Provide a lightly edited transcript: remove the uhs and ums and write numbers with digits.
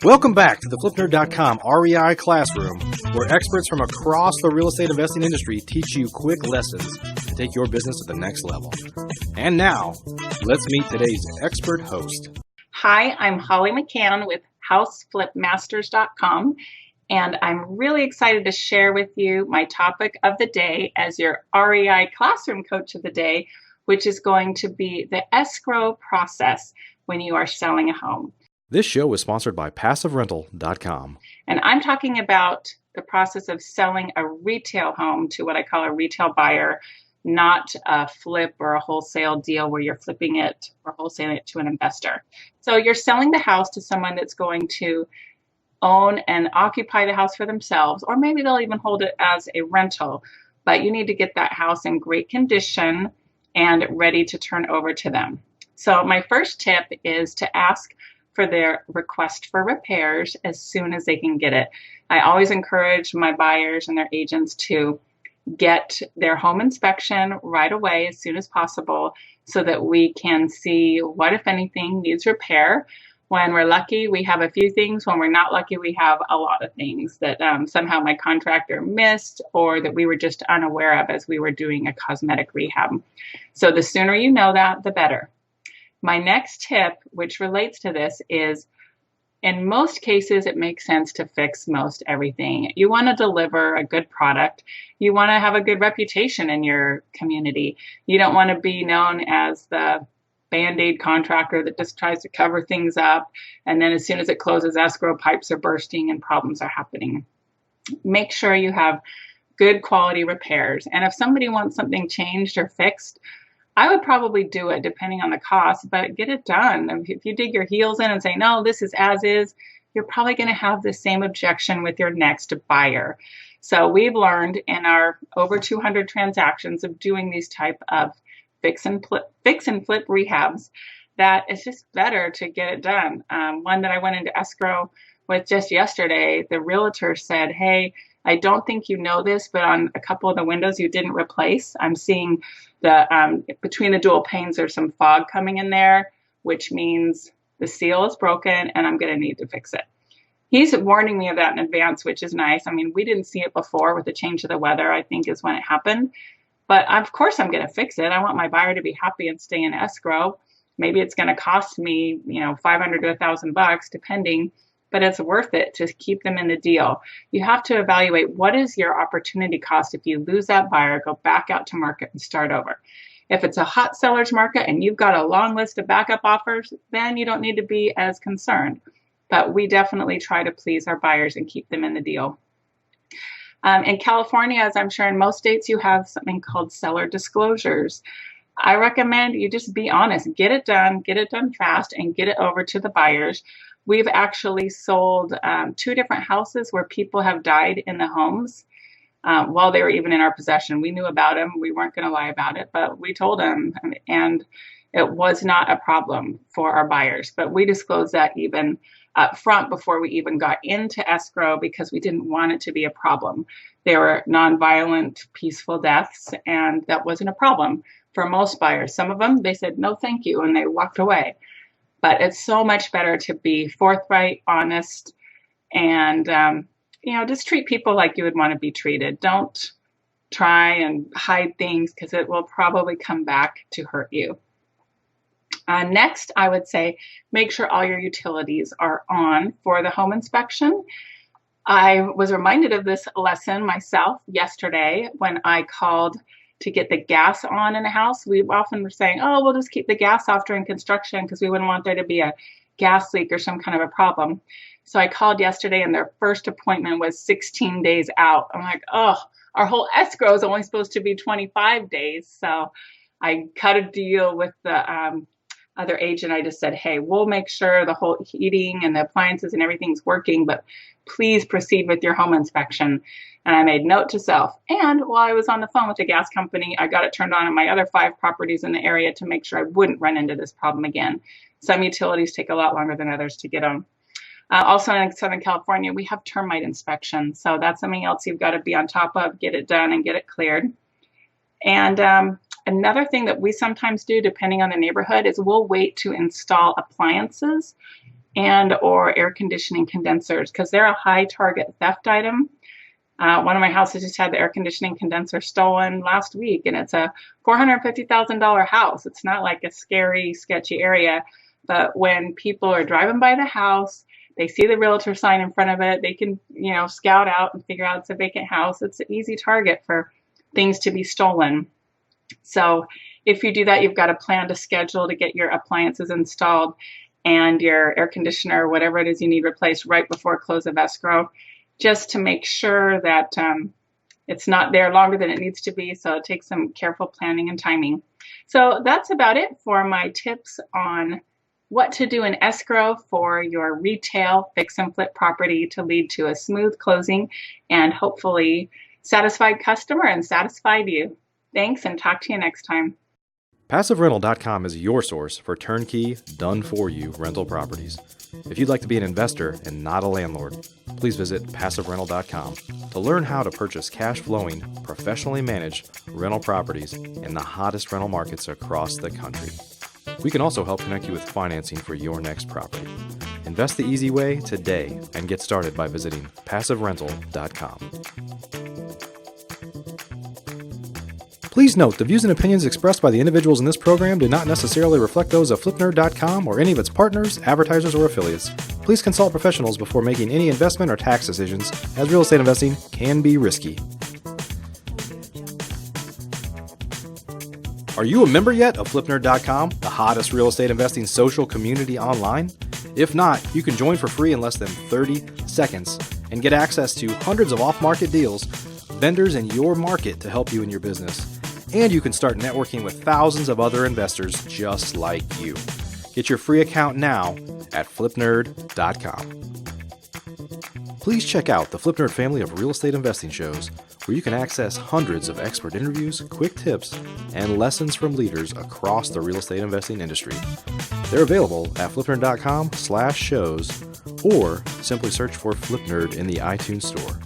Welcome back to the FlipNerd.com REI Classroom, where experts from across the real estate investing industry teach you quick lessons to take your business to the next level. And now, let's meet today's expert host. Hi, I'm Holly McKhann with HouseFlipMasters.com, and I'm really excited to share with you my topic of the day as your REI Classroom Coach of the Day, which is going to be the escrow process when you are selling a home. This show is sponsored by PassiveRental.com. And I'm talking about the process of selling a retail home to what I call a retail buyer, not a flip or a wholesale deal where you're flipping it or wholesaling it to an investor. So you're selling the house to someone that's going to own and occupy the house for themselves, or maybe they'll even hold it as a rental, but you need to get that house in great condition and ready to turn over to them. So my first tip is to ask for their request for repairs as soon as they can get it. I always encourage my buyers and their agents to get their home inspection right away as soon as possible so that we can see what, if anything, needs repair. When we're lucky, we have a few things. When we're not lucky, we have a lot of things that somehow my contractor missed or that we were just unaware of as we were doing a cosmetic rehab. So the sooner you know that, the better. My next tip, which relates to this, is in most cases, it makes sense to fix most everything. You want to deliver a good product. You want to have a good reputation in your community. You don't want to be known as the Band-Aid contractor that just tries to cover things up. And then as soon as it closes, escrow pipes are bursting and problems are happening. Make sure you have good quality repairs. And if somebody wants something changed or fixed, I would probably do it depending on the cost, but get it done. If you dig your heels in and say, no, this is as is, you're probably going to have the same objection with your next buyer. So we've learned in our over 200 transactions of doing these type of fix and flip rehabs that it's just better to get it done. One that I went into escrow with just yesterday, the realtor said, hey, I don't think you know this, but on a couple of the windows you didn't replace. I'm seeing the between the dual panes, there's some fog coming in there, which means the seal is broken and I'm going to need to fix it. He's warning me of that in advance, which is nice. I mean, we didn't see it before with the change of the weather, I think is when it happened. But of course I'm going to fix it. I want my buyer to be happy and stay in escrow. Maybe it's going to cost me, $500 to $1,000 depending, but it's worth it to keep them in the deal. You have to evaluate what is your opportunity cost if you lose that buyer, go back out to market and start over. If it's a hot seller's market and you've got a long list of backup offers, then you don't need to be as concerned. But we definitely try to please our buyers and keep them in the deal. In California, as I'm sure in most states, you have something called seller disclosures. I recommend you just be honest, get it done fast, and get it over to the buyers. We've actually sold 2 different houses where people have died in the homes while they were even in our possession. We knew about them. We weren't going to lie about it, but we told them, and it was not a problem for our buyers. But we disclosed that even up front before we even got into escrow because we didn't want it to be a problem. They were nonviolent, peaceful deaths, and that wasn't a problem for most buyers. Some of them, they said, no, thank you, and they walked away. But it's so much better to be forthright, honest, and, just treat people like you would want to be treated. Don't try and hide things because it will probably come back to hurt you. Next, I would say make sure all your utilities are on for the home inspection. I was reminded of this lesson myself yesterday when I called to get the gas on in a house. We often were saying, oh, we'll just keep the gas off during construction because we wouldn't want there to be a gas leak or some kind of a problem. So I called yesterday and their first appointment was 16 days out. I'm like, oh, our whole escrow is only supposed to be 25 days. So I cut a deal with the other agent. I just said, hey, we'll make sure the whole heating and the appliances and everything's working, but please proceed with your home inspection. And I made note to self. And while I was on the phone with the gas company, I got it turned on in my other 5 properties in the area to make sure I wouldn't run into this problem again. Some utilities take a lot longer than others to get on. Also in Southern California, we have termite inspection. So that's something else you've got to be on top of, get it done and get it cleared. And Another thing that we sometimes do, depending on the neighborhood, is we'll wait to install appliances and or air conditioning condensers because they're a high target theft item. One of my houses just had the air conditioning condenser stolen last week, and it's a $450,000 house. It's not like a scary, sketchy area, but when people are driving by the house, they see the realtor sign in front of it, they can, scout out and figure out it's a vacant house. It's an easy target for things to be stolen. So if you do that, you've got a plan to schedule to get your appliances installed and your air conditioner, whatever it is you need replaced right before close of escrow, just to make sure that it's not there longer than it needs to be. So it takes some careful planning and timing. So that's about it for my tips on what to do in escrow for your retail fix and flip property to lead to a smooth closing and hopefully satisfied customer and satisfied you. Thanks, and talk to you next time. PassiveRental.com is your source for turnkey, done-for-you rental properties. If you'd like to be an investor and not a landlord, please visit PassiveRental.com to learn how to purchase cash-flowing, professionally managed rental properties in the hottest rental markets across the country. We can also help connect you with financing for your next property. Invest the easy way today and get started by visiting PassiveRental.com. Please note, the views and opinions expressed by the individuals in this program do not necessarily reflect those of FlipNerd.com or any of its partners, advertisers, or affiliates. Please consult professionals before making any investment or tax decisions, as real estate investing can be risky. Are you a member yet of FlipNerd.com, the hottest real estate investing social community online? If not, you can join for free in less than 30 seconds and get access to hundreds of off-market deals, vendors in your market to help you in your business. And you can start networking with thousands of other investors just like you. Get your free account now at FlipNerd.com. Please check out the FlipNerd family of real estate investing shows, where you can access hundreds of expert interviews, quick tips, and lessons from leaders across the real estate investing industry. They're available at FlipNerd.com/shows, or simply search for FlipNerd in the iTunes Store.